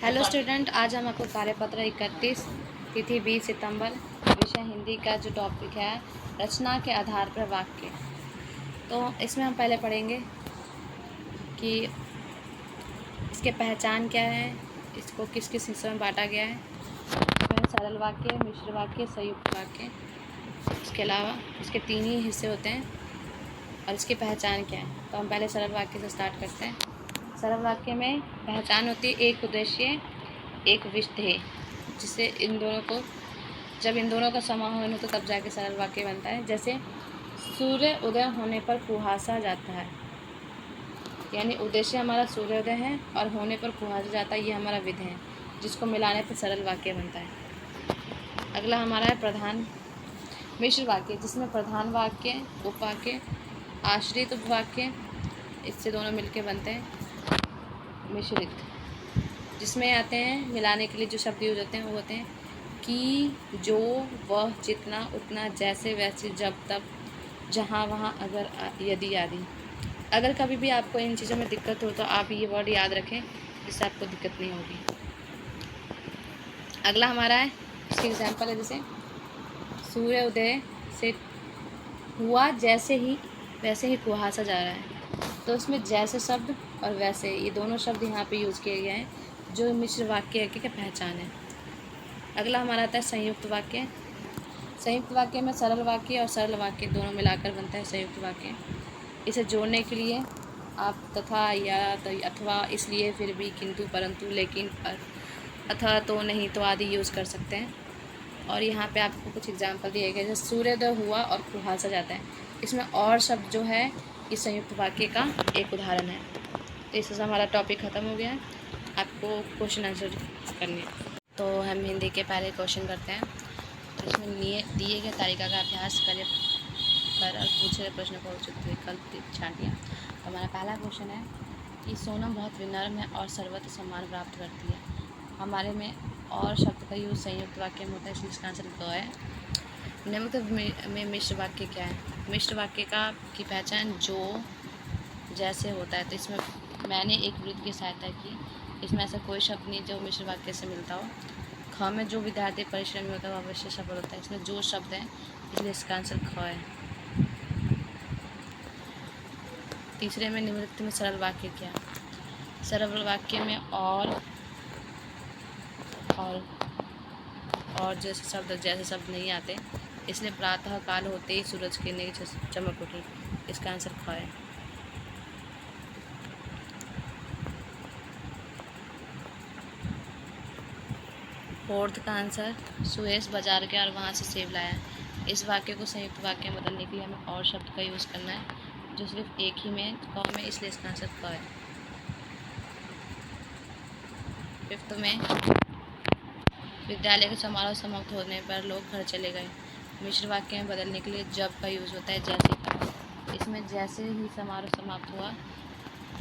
Hello student, आज हम आपको कार्यपत्र 31 तिथि 20 सितंबर विषय हिंदी का जो टॉपिक है रचना के आधार पर वाक्य। तो इसमें हम पहले पढ़ेंगे कि इसके पहचान क्या है, इसको किस किस हिस्सों में बांटा गया है। इसमें सरल वाक्य, मिश्र वाक्य, संयुक्त वाक्य। इसके अलावा इसके 3 ही हिस्से होते हैं और इसकी पहचान क्या है। तो हम पहले सरल वाक्य से स्टार्ट करते हैं। सरल वाक्य में पहचान होती है एक उद्देश्य एक विषय, जिससे जब इन दोनों का समाहरण हो तो तब जाके सरल वाक्य बनता है। जैसे सूर्य उदय होने पर कुहासा जाता है, यानी उद्देश्य हमारा सूर्योदय है और होने पर कुहासा जाता है, ये हमारा विधेय है, जिसको मिलाने पर सरल वाक्य बनता है। अगला हमारा है प्रधान मिश्र वाक्य, जिसमें प्रधान वाक्य, उपवाक्य, आश्रित उपवाक्य, इससे दोनों मिलके बनते हैं मिश्रित, जिसमें आते हैं मिलाने के लिए जो शब्द यूज होते हैं वो होते हैं कि, जो, वह, जितना, उतना, जैसे, वैसे, जब, तब, जहाँ, वहाँ, अगर, यदि आदि। अगर कभी भी आपको इन चीज़ों में दिक्कत हो तो आप ये वर्ड याद रखें, जिससे आपको दिक्कत नहीं होगी। अगला हमारा है, इसकी एग्जाम्पल है, जैसे सूर्योदय से हुआ जैसे ही वैसे ही कुहासा जा रहा है, तो उसमें जैसे शब्द और वैसे, ये दोनों शब्द यहाँ पे यूज़ किए गए हैं, जो मिश्र वाक्य की पहचान है। अगला हमारा आता है संयुक्त वाक्य। संयुक्त वाक्य में सरल वाक्य और सरल वाक्य दोनों मिलाकर बनता है संयुक्त वाक्य। इसे जोड़ने के लिए आप तथा, या, तो, अथवा, इसलिए, फिर भी, किंतु, परंतु, लेकिन, पर, अथा, तो, नहीं, तो आदि यूज़ कर सकते हैं। और यहाँ पे आपको कुछ एग्जाम्पल दिए गए, जैसे सूर्योदय हुआ और कुहासा जाता है, इसमें और शब्द जो है ये संयुक्त वाक्य का एक उदाहरण है। तो इससे हमारा टॉपिक ख़त्म हो गया है। आपको क्वेश्चन आंसर करने, तो हम हिंदी के पहले क्वेश्चन करते हैं। तो इसमें दिए गए तालिका का अभ्यास कर और पूछे गए प्रश्न को उचित विकल्प छांटिए। तो हमारा पहला क्वेश्चन है कि सोनम बहुत विनम्र है और सर्वत्र सम्मान प्राप्त करती है। हमारे में और शब्द का यूज़ संयुक्त वाक्य में होता है, इसलिए इसका आंसर ग है। निम्नलिखित में मिश्र वाक्य क्या है? मिश्र वाक्य की पहचान जो, जैसे होता है। तो इसमें मैंने एक वृत्त की सहायता की, इसमें ऐसा कोई शब्द नहीं जो मिश्र वाक्य से मिलता हो। ख में जो विद्यार्थी परिश्रमी होता है वो अवश्य सफल होता है, इसमें जो शब्द है, इसलिए इसका आंसर ख है। तीसरे में निम्नलिखित में सरल वाक्य क्या? सरल वाक्य में और जैसे शब्द नहीं आते, इसलिए प्रातः काल होते ही सूरज किरणें की चमक उठी, इसका आंसर ख है। फोर्थ का आंसर सुरेश बाजार गया और वहाँ से सेब लाया। इस वाक्य को संयुक्त वाक्य में बदलने के लिए हमें और शब्द का यूज़ करना है, जो सिर्फ एक ही में क में, इसलिए इसका आंसर क है। फिफ्थ में विद्यालय का समारोह समाप्त होने पर लोग घर चले गए। मिश्र वाक्य में बदलने के लिए जब का यूज़ होता है जैसे का। इसमें जैसे ही समारोह समाप्त हुआ